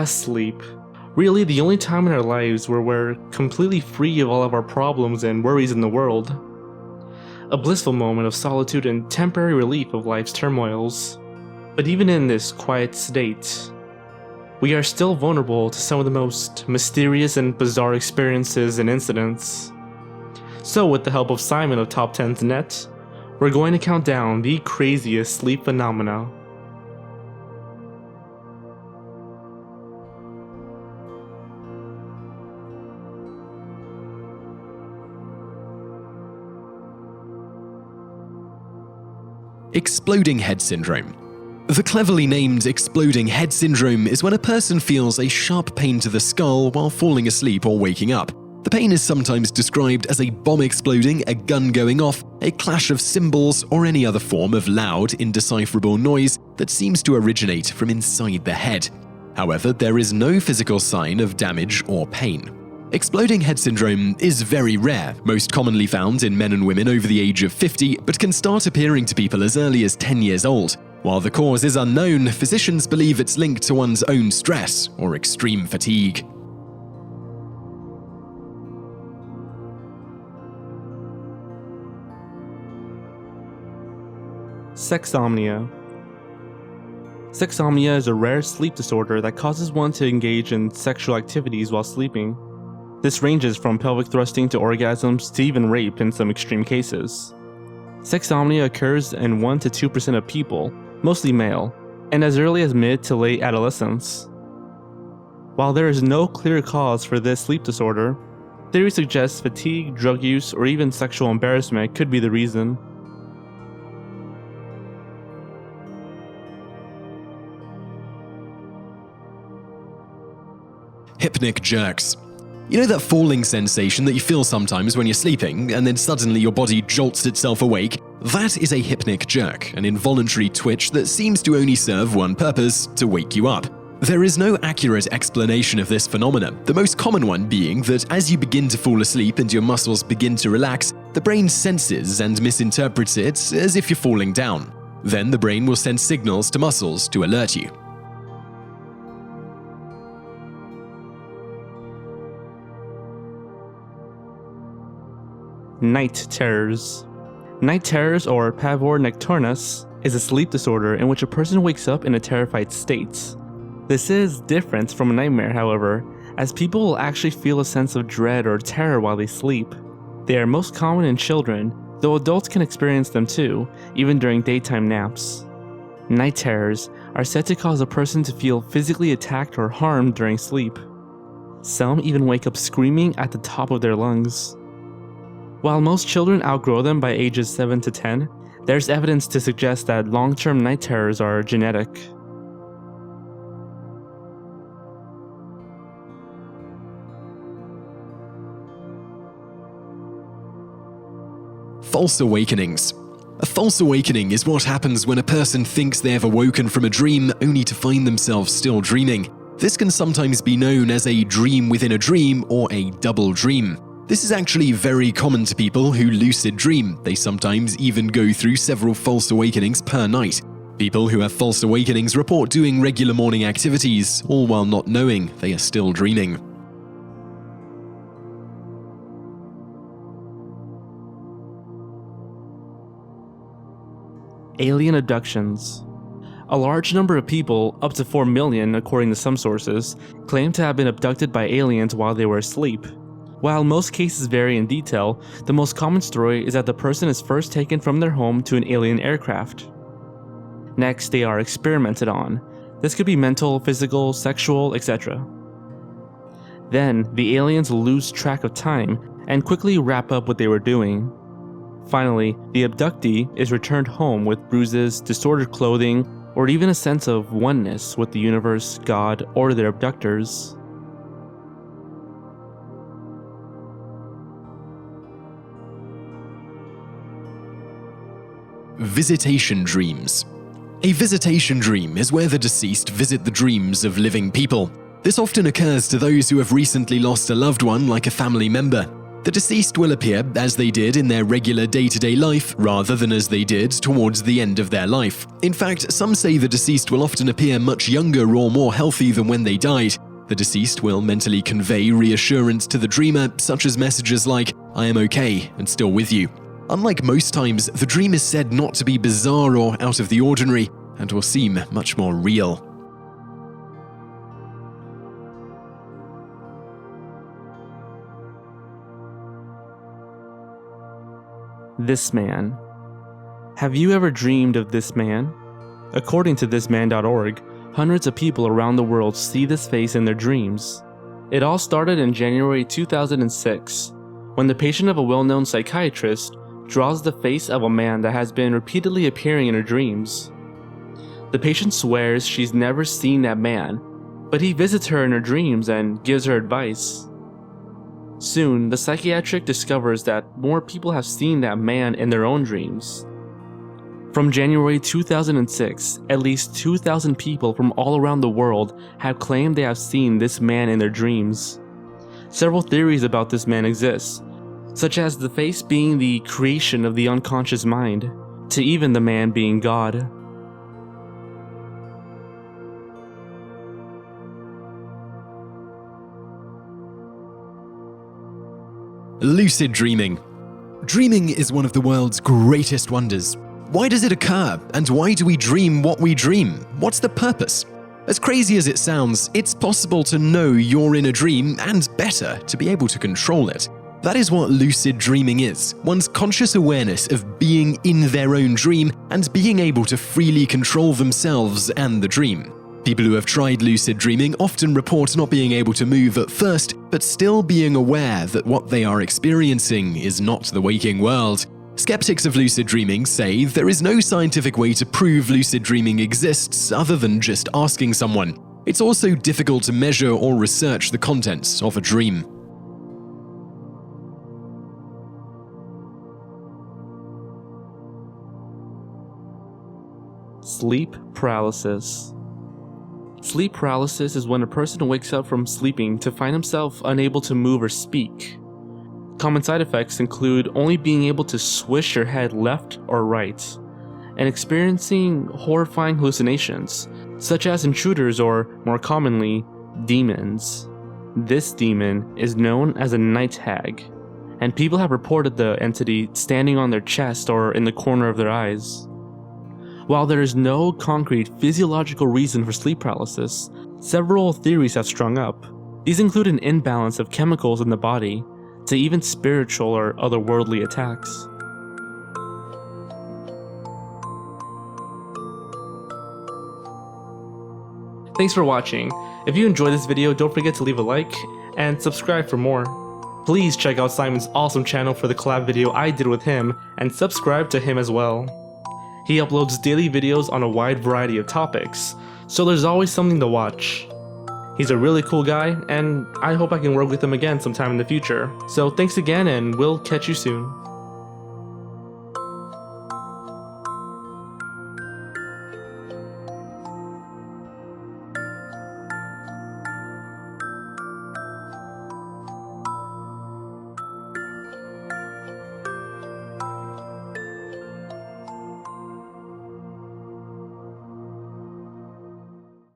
Sleep. Really the only time in our lives where we're completely free of all of our problems and worries in the world. A blissful moment of solitude and temporary relief of life's turmoils. But even in this quiet state, we are still vulnerable to some of the most mysterious and bizarre experiences and incidents. So with the help of Simon of Top 10's Net, we're going to count down the craziest sleep phenomena. Exploding head syndrome. The cleverly named exploding head syndrome is when a person feels a sharp pain to the skull while falling asleep or waking up. The pain is sometimes described as a bomb exploding, a gun going off, a clash of cymbals, or any other form of loud, indecipherable noise that seems to originate from inside the head. However, there is no physical sign of damage or pain. Exploding head syndrome is very rare, most commonly found in men and women over the age of 50, but can start appearing to people as early as 10 years old. While the cause is unknown, physicians believe it's linked to one's own stress or extreme fatigue. Sexsomnia. Sexsomnia is a rare sleep disorder that causes one to engage in sexual activities while sleeping. This ranges from pelvic thrusting to orgasms to even rape in some extreme cases. Sexsomnia occurs in 1 to 2% of people, mostly male, and as early as mid to late adolescence. While there is no clear cause for this sleep disorder, theory suggests fatigue, drug use, or even sexual embarrassment could be the reason. Hypnic jerks. You know that falling sensation that you feel sometimes when you're sleeping, and then suddenly your body jolts itself awake? That is a hypnic jerk, an involuntary twitch that seems to only serve one purpose: to wake you up. There is no accurate explanation of this phenomenon, the most common one being that as you begin to fall asleep and your muscles begin to relax, the brain senses and misinterprets it as if you're falling down. Then the brain will send signals to muscles to alert you. Night terrors. Night terrors, or pavor nocturnus, is a sleep disorder in which a person wakes up in a terrified state. This is different from a nightmare, however, as people will actually feel a sense of dread or terror while they sleep. They are most common in children, though adults can experience them too, even during daytime naps. Night terrors are said to cause a person to feel physically attacked or harmed during sleep. Some even wake up screaming at the top of their lungs. While most children outgrow them by ages 7 to 10, there's evidence to suggest that long-term night terrors are genetic. False awakenings. A false awakening is what happens when a person thinks they have awoken from a dream only to find themselves still dreaming. This can sometimes be known as a dream within a dream or a double dream. This is actually very common to people who lucid dream. They sometimes even go through several false awakenings per night. People who have false awakenings report doing regular morning activities, all while not knowing they are still dreaming. Alien abductions. A large number of people, up to 4 million according to some sources, claim to have been abducted by aliens while they were asleep. While most cases vary in detail, the most common story is that the person is first taken from their home to an alien aircraft. Next, they are experimented on. This could be mental, physical, sexual, etc. Then, the aliens lose track of time and quickly wrap up what they were doing. Finally, the abductee is returned home with bruises, disordered clothing, or even a sense of oneness with the universe, God, or their abductors. Visitation dreams. A visitation dream is where the deceased visit the dreams of living people. This often occurs to those who have recently lost a loved one, like a family member. The deceased will appear as they did in their regular day-to-day life rather than as they did towards the end of their life. In fact, some say the deceased will often appear much younger or more healthy than when they died. The deceased will mentally convey reassurance to the dreamer, such as messages like, "I am okay and still with you." Unlike most times, the dream is said not to be bizarre or out of the ordinary and will seem much more real. This man. Have you ever dreamed of this man? According to thisman.org, hundreds of people around the world see this face in their dreams. It all started in January 2006, when the patient of a well-known psychiatrist draws the face of a man that has been repeatedly appearing in her dreams. The patient swears she's never seen that man, but he visits her in her dreams and gives her advice. Soon, the psychiatric discovers that more people have seen that man in their own dreams. From January 2006, at least 2,000 people from all around the world have claimed they have seen this man in their dreams. Several theories about this man exist, such as the face being the creation of the unconscious mind, to even the man being God. Lucid dreaming. Dreaming is one of the world's greatest wonders. Why does it occur, and why do we dream what we dream? What's the purpose? As crazy as it sounds, it's possible to know you're in a dream, and better, to be able to control it. That is what lucid dreaming is, one's conscious awareness of being in their own dream and being able to freely control themselves and the dream. People who have tried lucid dreaming often report not being able to move at first, but still being aware that what they are experiencing is not the waking world. Skeptics of lucid dreaming say there is no scientific way to prove lucid dreaming exists other than just asking someone. It's also difficult to measure or research the contents of a dream. Sleep paralysis. Sleep paralysis is when a person wakes up from sleeping to find himself unable to move or speak. Common side effects include only being able to swish your head left or right, and experiencing horrifying hallucinations, such as intruders or, more commonly, demons. This demon is known as a night hag, and people have reported the entity standing on their chest or in the corner of their eyes. While there is no concrete physiological reason for sleep paralysis, several theories have sprung up. These include an imbalance of chemicals in the body, to even spiritual or otherworldly attacks. Thanks for watching. If you enjoyed this video, don't forget to leave a like and subscribe for more. Please check out Simon's awesome channel for the collab video I did with him, and subscribe to him as well. He uploads daily videos on a wide variety of topics, so there's always something to watch. He's a really cool guy, and I hope I can work with him again sometime in the future. So thanks again, and we'll catch you soon.